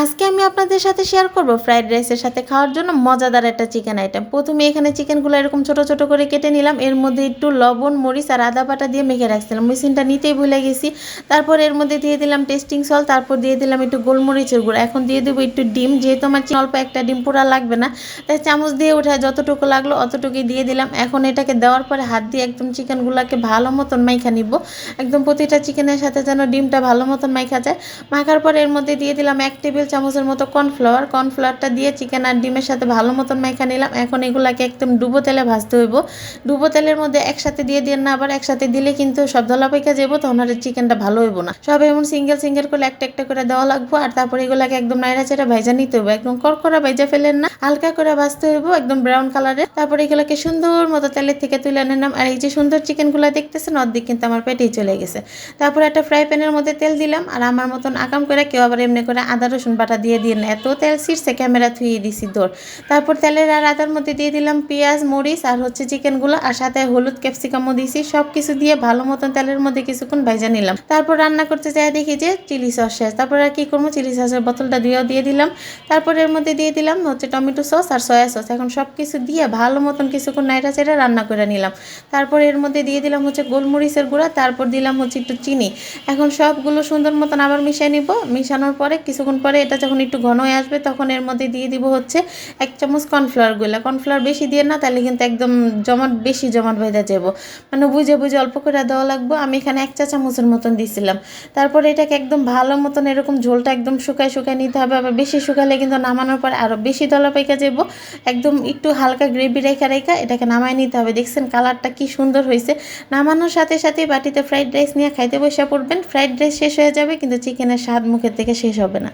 আজকে আমি আপনাদের সাথে শেয়ার করব ফ্রাইড রাইসের সাথে খাওয়ার জন্য মজাদার একটা চিকেন আইটেম। প্রথমে এখানে চিকেনগুলো এরকম ছোট ছোট করে কেটে নিলাম। এর মধ্যে একটু লবণ, মরিচ আর আদা বাটা দিয়ে মেখে রাখছিলাম। মেশিনটা নিতেই ভুলে গেছি। তারপর এর মধ্যে দিয়ে দিলাম টেস্টিং সল্ট, তারপর দিয়ে দিলাম একটু গোলমরিচের গুঁড়ো। এখন দিয়ে দেবো একটু ডিম, যেহেতু আমার অল্প একটা ডিম পুরা লাগবে না, তাই চামচ দিয়ে উঠায় যতটুকু লাগলো অতটুকুই দিয়ে দিলাম। এখন এটাকে দেওয়ার পরে হাত দিয়ে একদম চিকেনগুলোকে ভালো মতন মাইখা নিব। একদম প্রতিটা চিকেনের সাথে যেন ডিমটা ভালো মতন মাইখা যায়। মাখার পর এর মধ্যে দিয়ে দিলাম 1 টেবিল চামচের মতো কর্নফ্লাওয়ারটা দিয়ে চিকেন আর ডিমের সাথে ভালো মতন মাইখা নিলাম। এখন এগুলাকে একদম ডুবো তেলে ভাজতে হইব। ডুবো তেলের মধ্যে একসাথে দিয়ে দিন না, আবার একসাথে দিলে কিন্তু সব দলা পাইকা যাবো, তখন আর চিকেনটা ভালো হইব না। সব এমন সিঙ্গেল সিঙ্গেল করে একটা একটা করে দেওয়া লাগবো। আর তারপর এগুলাকে একদম নাইড়া চেড়া ভাইজা নিতে হইব। একদম করকরা ভাইজা ফেলেন না, হালকা করে ভাজতে হইব একদম ব্রাউন কালারে। তারপর এগুলোকে সুন্দর মতো তেলের থেকে তুলে নিলাম। আর এই যে সুন্দর চিকেনগুলো দেখতেছেন, অর্ধেক কিন্তু আমার পেটেই চলে গেছে। তারপর একটা ফ্রাই প্যানের মধ্যে তেল দিলাম। আর আমার মতন আকাম করে কেউ আবার এমনি করে আদা রসুন বাটা দিয়ে দিন, এত তেল ছিঁড়ছে ক্যামেরা থুয়ে দিছি দৌড়। তারপর তেলের আর আদার মধ্যে দিয়ে দিলাম পেঁয়াজ, মরিচ আর চিকেনগুলো, আর সাথে হলুদ ক্যাপসিকামও দিয়েছি। সব কিছু দিয়ে ভালো মতন তেলের মধ্যে কিছুক্ষণ ভাইজা নিলাম। তারপর রান্না করতে যাই দেখি যে চিলি সস শেষ। তারপর আর কি করবো, চিলি সসের বোতলটা দিয়ে দিলাম। তারপর এর মধ্যে দিয়ে দিলাম টমেটো সস আর সয়া সস। এখন সব কিছু দিয়ে ভালো মতন কিছুক্ষণ নাইড়া চেড়া রান্না করে নিলাম। তারপর এর মধ্যে দিয়ে দিলাম গোলমরিচের গুঁড়া, তারপর দিলাম একটু চিনি। এখন সবগুলো সুন্দর মতন আবার মিশিয়ে নিব। মিশানোর পরে কিছুক্ষণ পরে এটা যখন একটু ঘন হয়ে আসবে, তখন এর মধ্যে দিয়ে দিব 1 চামচ কর্নফ্লাওয়ার বেশি দিয়ে না, তাহলে কিন্তু একদম বেশি জমাট বেঁধে যাব। মানে বুঝে বুঝে অল্প করে দেওয়া লাগবে। আমি এখানে 1 চা চামচের মতন দিছিলাম। তারপর এটাকে একদম ভালো মতন এরকম ঝোলটা একদম শুকায় শুকায় নিতে হবে। আবার বেশি শুকালে কিন্তু নামানোর পরে আরও বেশি দলা পাইকা যাব। একদম একটু হালকা গ্রেভি রেখা এটাকে নামায় নিতে হবে। দেখছেন কালারটা কি সুন্দর হয়েছে। নামানোর সাথে সাথে বাটিতে ফ্রাইড রাইস নিয়ে খাইতে বসে পড়বেন। ফ্রাইড রাইস শেষ হয়ে যাবে, কিন্তু চিকেনের স্বাদ মুখের থেকে শেষ হবে না।